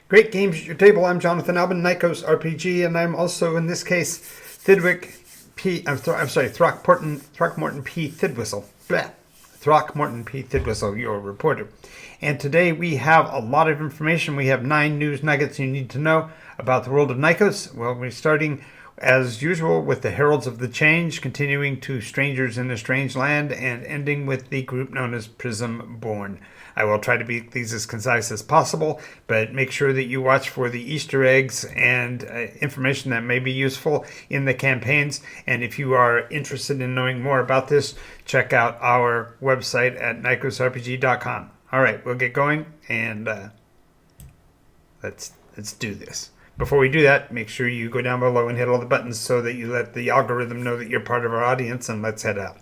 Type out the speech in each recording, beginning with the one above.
Great games at your table. I'm Jonathan Albin, Nycos RPG, and I'm also in this case Throckmorton P. Thidwhistle. Blah. Throckmorton P. Thidwhistle, your reporter. And today we have a lot of information. We have 9 news nuggets you need to know about the world of Nycos. Well, we're starting as usual with the Heralds of the Change, continuing to Strangers in a Strange Land, and ending with the group known as Prism Born. I will try to be these as concise as possible, but make sure that you watch for the Easter eggs and information that may be useful in the campaigns. And if you are interested in knowing more about this, check out our website at nycosrpg.com. All right, we'll get going, and let's do this. Before we do that, make sure you go down below and hit all the buttons so that you let the algorithm know that you're part of our audience, and let's head out.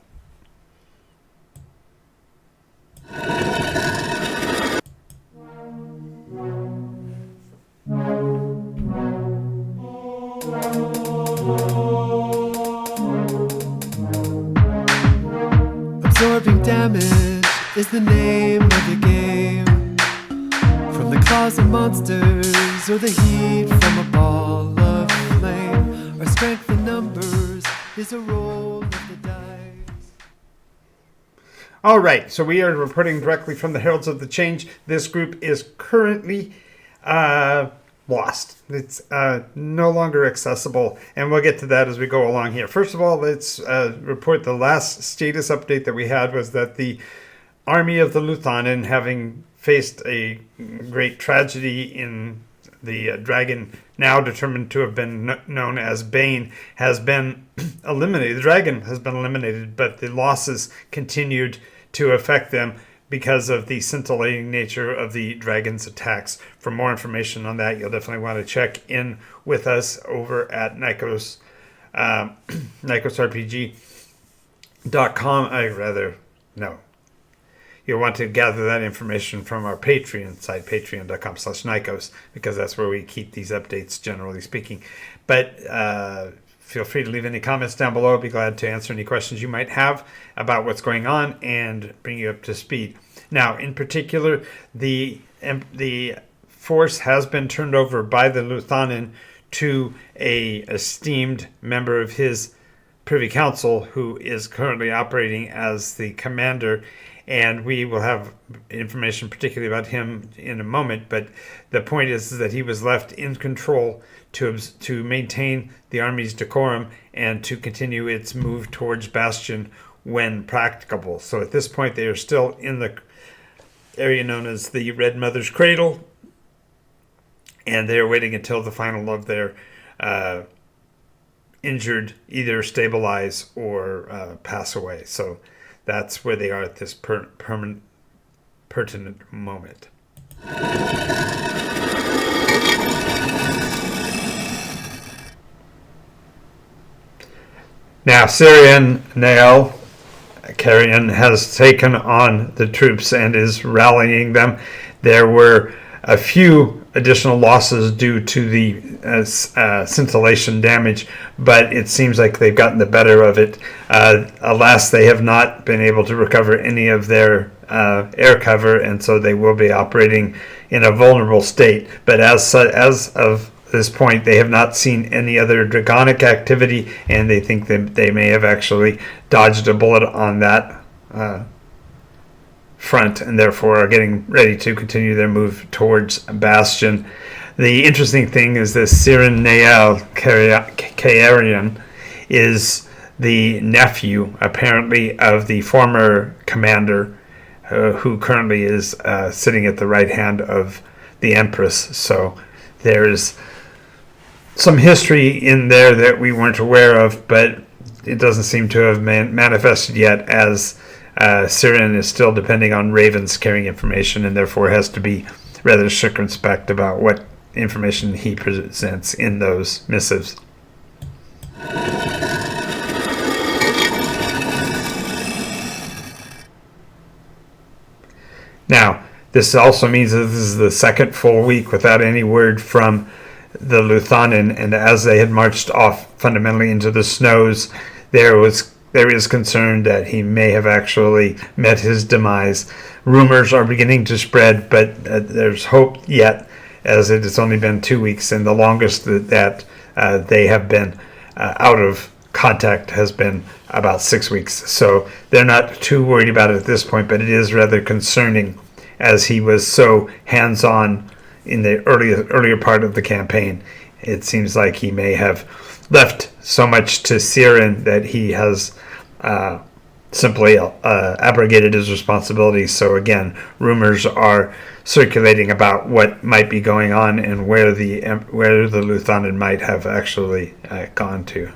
Absorbing damage is the name of the game. From the claws of monsters or the heat from a ball of flame, our strength in numbers is a roll of the dice. All right, so we are reporting directly from the Heralds of the Change. This group is currently lost. It's no longer accessible, and we'll get to that as we go along here. First of all, let's report the last status update that we had was that the army of the Luthanen, having faced a great tragedy in the dragon now determined to have been known as Bane, has been eliminated. The dragon has been eliminated, but the losses continued to affect them because of the scintillating nature of the dragon's attacks. For more information on that, you'll definitely want to check in with us over at Nycos, NycosRPG.com. You'll want to gather that information from our Patreon site, patreon.com/Nycos, because that's where we keep these updates, generally speaking. But feel free to leave any comments down below. I'll be glad to answer any questions you might have about what's going on and bring you up to speed. Now, in particular, the force has been turned over by the Luthanen to a esteemed member of his Privy Council, who is currently operating as the commander. And we will have information particularly about him in a moment. But the point is that he was left in control to maintain the army's decorum and to continue its move towards Bastion when practicable. So at this point, they are still in the area known as the Red Mother's Cradle. And they are waiting until the final of their injured either stabilize or pass away. So that's where they are at this pertinent moment. Now, Syrian Nael Carrion has taken on the troops and is rallying them. There were a few additional losses due to the scintillation damage, but it seems like they've gotten the better of it. Alas, they have not been able to recover any of their air cover, and so they will be operating in a vulnerable state. But as of this point, they have not seen any other dragonic activity, and they think that they may have actually dodged a bullet on that front, and therefore are getting ready to continue their move towards Bastion. The interesting thing is that Syrian Nael Carrion is the nephew, apparently, of the former commander, who currently is sitting at the right hand of the Empress. So there's some history in there that we weren't aware of, but it doesn't seem to have manifested yet, as Syrian is still depending on ravens carrying information, and therefore has to be rather circumspect about what information he presents in those missives. Now, this also means that this is the second full week without any word from the Luthanen, and as they had marched off fundamentally into the snows, there is concern that he may have actually met his demise. Rumors are beginning to spread, but there's hope yet, as it has only been 2 weeks, and the longest that they have been out of contact has been about 6 weeks. So they're not too worried about it at this point, but it is rather concerning, as he was so hands-on in the earlier part of the campaign. It seems like he may have left so much to Siren that he has simply abrogated his responsibilities. So again, rumors are circulating about what might be going on and where the Luthanen might have actually gone to.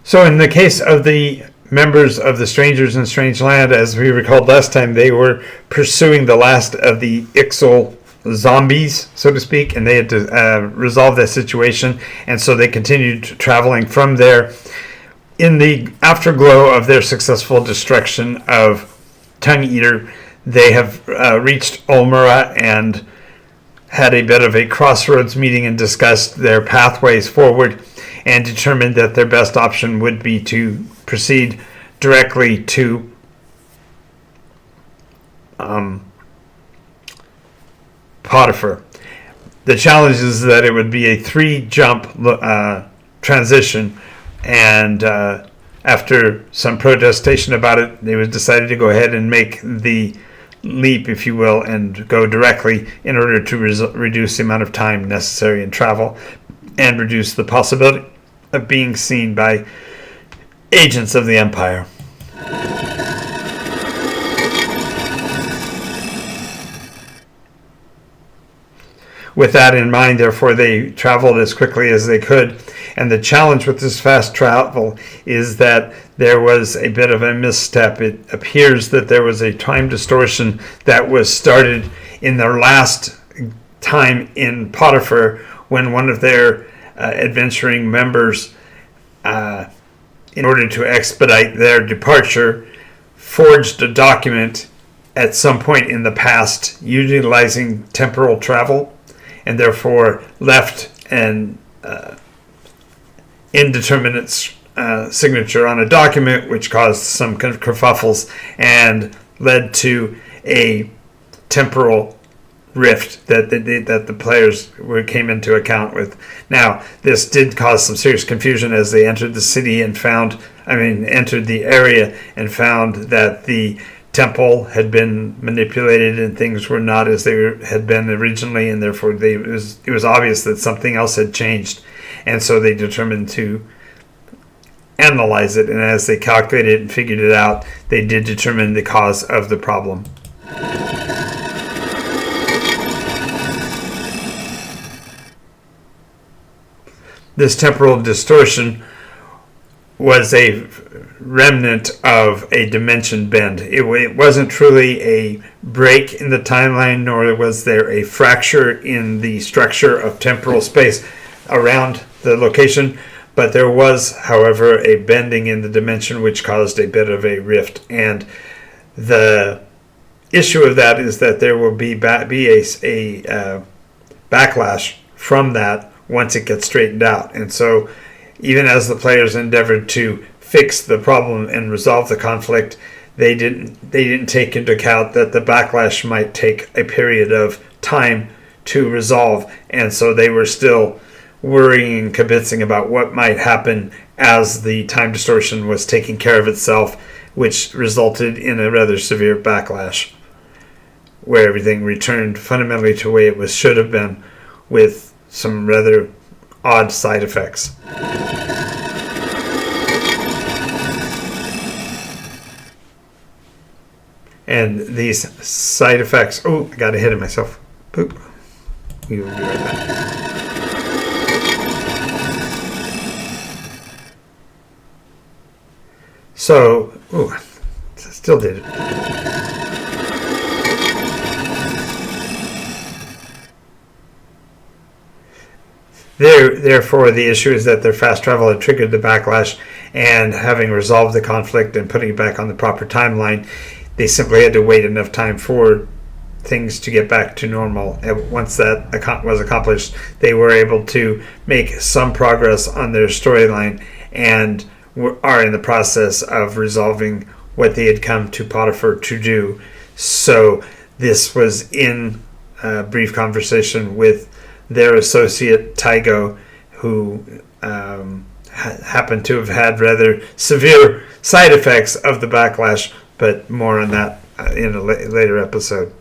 So in the case of the members of the Strangers in Strange Land, as we recalled last time, they were pursuing the last of the Ixal zombies, so to speak, and they had to resolve that situation, and so they continued traveling from there. In the afterglow of their successful destruction of Tongue Eater, they have reached Olmura and had a bit of a crossroads meeting and discussed their pathways forward, and determined that their best option would be to proceed directly to Potiphar. The challenge is that it would be a 3-jump transition, and after some protestation about it, they was decided to go ahead and make the leap, if you will, and go directly in order to reduce the amount of time necessary in travel and reduce the possibility of being seen by agents of the Empire. With that in mind, therefore, they traveled as quickly as they could. And the challenge with this fast travel is that there was a bit of a misstep. It appears that there was a time distortion that was started in their last time in Potiphar, when one of their adventuring members, in order to expedite their departure, forged a document at some point in the past utilizing temporal travel, and therefore left an indeterminate signature on a document, which caused some kerfuffles and led to a temporal rift that the players came into account with. Now, this did cause some serious confusion as they entered the city and entered the area and found that the temple had been manipulated and things were not as they had been originally, and therefore it was obvious that something else had changed, and so they determined to analyze it, and as they calculated and figured it out, they did determine the cause of the problem. This temporal distortion was a remnant of a dimension bend. It wasn't truly a break in the timeline, nor was there a fracture in the structure of temporal space around the location, but there was, however, a bending in the dimension which caused a bit of a rift. And the issue of that is that there will be a backlash from that once it gets straightened out. And so even as the players endeavored to fix the problem and resolve the conflict, they didn't take into account that the backlash might take a period of time to resolve, and so they were still worrying and kibitzing about what might happen as the time distortion was taking care of itself, which resulted in a rather severe backlash where everything returned fundamentally to the way it should have been, with some rather odd side effects. And these side effects... Oh, I got ahead of myself. Boop. We will be right back. So... Oh, still did it. Therefore, the issue is that their fast travel had triggered the backlash, and having resolved the conflict and putting it back on the proper timeline, they simply had to wait enough time for things to get back to normal. And once that was accomplished, they were able to make some progress on their storyline and are in the process of resolving what they had come to Potiphar to do. So this was in a brief conversation with their associate Tygo, who happened to have had rather severe side effects of the backlash, but more on that in a later episode.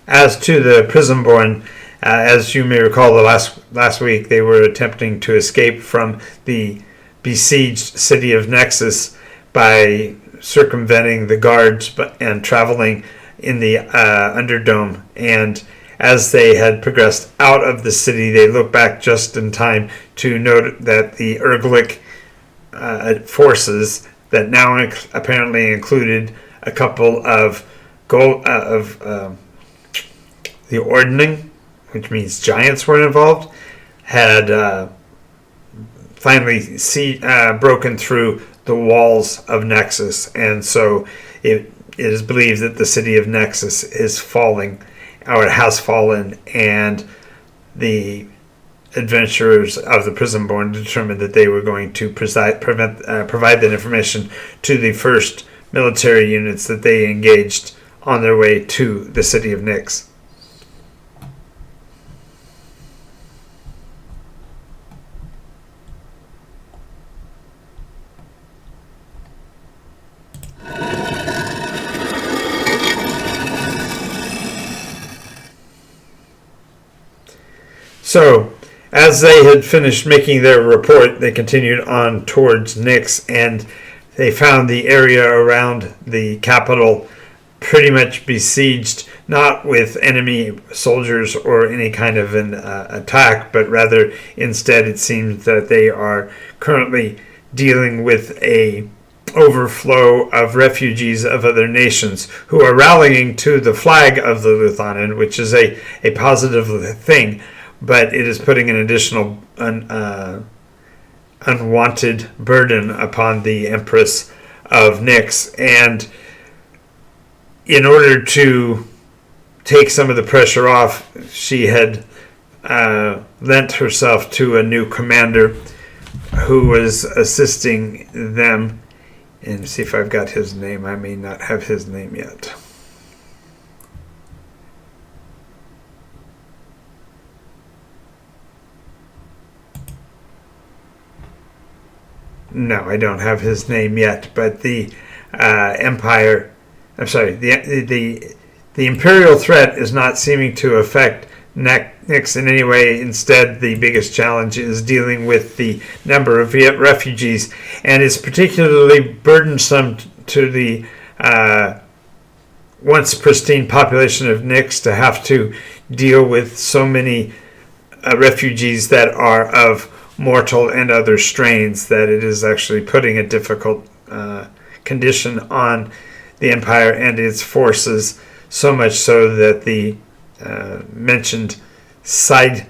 As to the Prismborn, as you may recall, the last week they were attempting to escape from the besieged city of Nexus by circumventing the guards and traveling in the Underdome. And as they had progressed out of the city, they looked back just in time to note that the Urglic forces that now apparently included a couple of the Ordning, which means giants were involved, had finally broken through the walls of Nexus. And so it is believed that the city of Nexus is falling, or it has fallen, and the adventurers of the Prismborn determined that they were going to provide that information to the first military units that they engaged on their way to the city of Nyx. So, as they had finished making their report, they continued on towards Nyx, and they found the area around the capital pretty much besieged, not with enemy soldiers or any kind of an attack, but rather instead it seems that they are currently dealing with a overflow of refugees of other nations who are rallying to the flag of the Luthanen, which is a positive thing. But it is putting an additional unwanted burden upon the Empress of Nyx. And in order to take some of the pressure off, she had lent herself to a new commander who was assisting them. And see if I've got his name. I may not have his name yet. No, I don't have his name yet, but the Empire, I'm sorry, the Imperial threat is not seeming to affect Nyx in any way. Instead, the biggest challenge is dealing with the number of refugees, and it's particularly burdensome to the once pristine population of Nyx to have to deal with so many refugees that are of mortal and other strains, that it is actually putting a difficult condition on the Empire and its forces, so much so that the mentioned second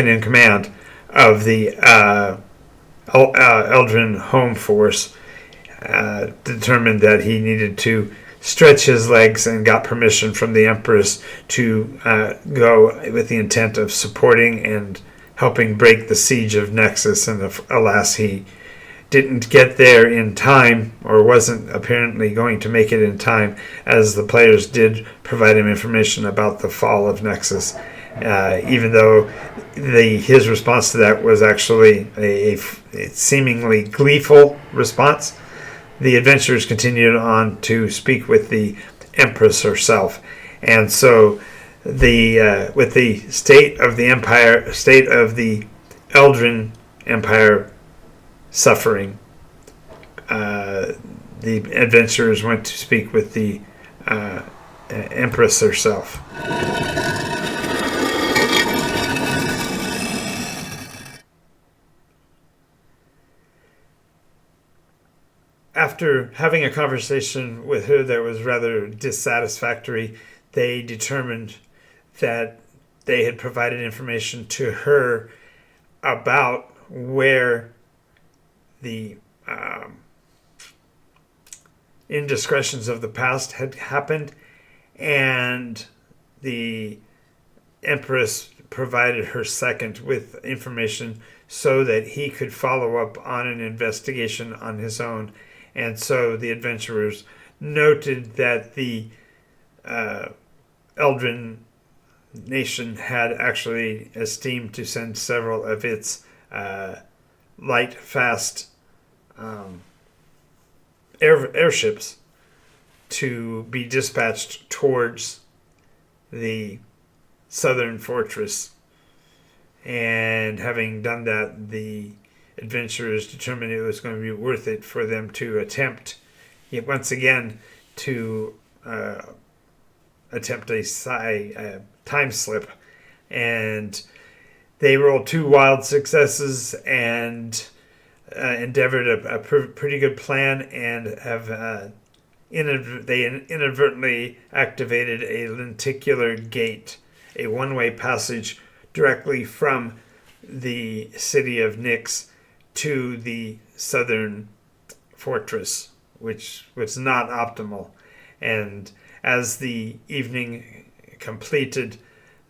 in command of the Eldrin Home Force determined that he needed to stretch his legs and got permission from the Empress to go with the intent of supporting and helping break the siege of Nexus. And alas, he didn't get there in time, or wasn't apparently going to make it in time, as the players did provide him information about the fall of Nexus, even though his response to that was actually a seemingly gleeful response. The adventurers continued on to speak with the Empress herself, and so with the state of the Empire, state of the Eldrin Empire suffering, the adventurers went to speak with the Empress herself. After having a conversation with her that was rather dissatisfactory, they determined that they had provided information to her about where the indiscretions of the past had happened, and the Empress provided her second with information so that he could follow up on an investigation on his own. And so the adventurers noted that the Eldrin nation had actually esteemed to send several of its light, fast airships to be dispatched towards the southern fortress. And having done that, the adventurers determined it was going to be worth it for them to attempt yet once again to attempt a time slip. And they rolled 2 wild successes and endeavored a pretty good plan, and have they inadvertently activated a lenticular gate, a one-way passage directly from the city of Nycos to the southern fortress, which was not optimal. And as the evening completed,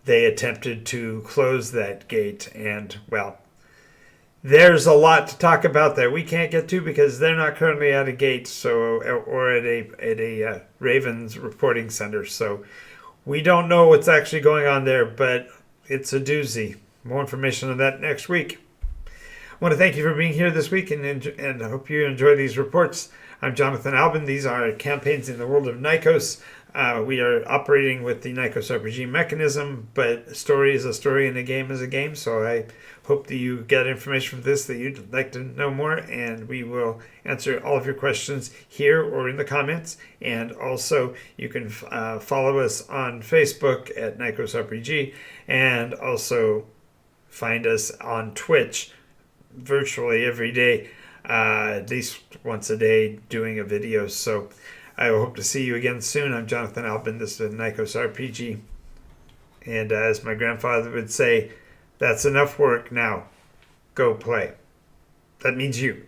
they attempted to close that gate, and, well, there's a lot to talk about there. We can't get to because they're not currently at a gate, or at a Ravens reporting center. So we don't know what's actually going on there, but it's a doozy. More information on that next week. I want to thank you for being here this week, and I hope you enjoy these reports. I'm Jonathan Albin. These are campaigns in the world of Nycos. We are operating with the Nycos RPG mechanism, but a story is a story and a game is a game. So I hope that you get information from this that you'd like to know more, and we will answer all of your questions here or in the comments. And also, you can follow us on Facebook at Nycos RPG, and also find us on Twitch virtually every day, at least once a day, doing a video. So I hope to see you again soon. I'm Jonathan Albin. This is Nycos RPG. And as my grandfather would say, that's enough work now. Go play. That means you.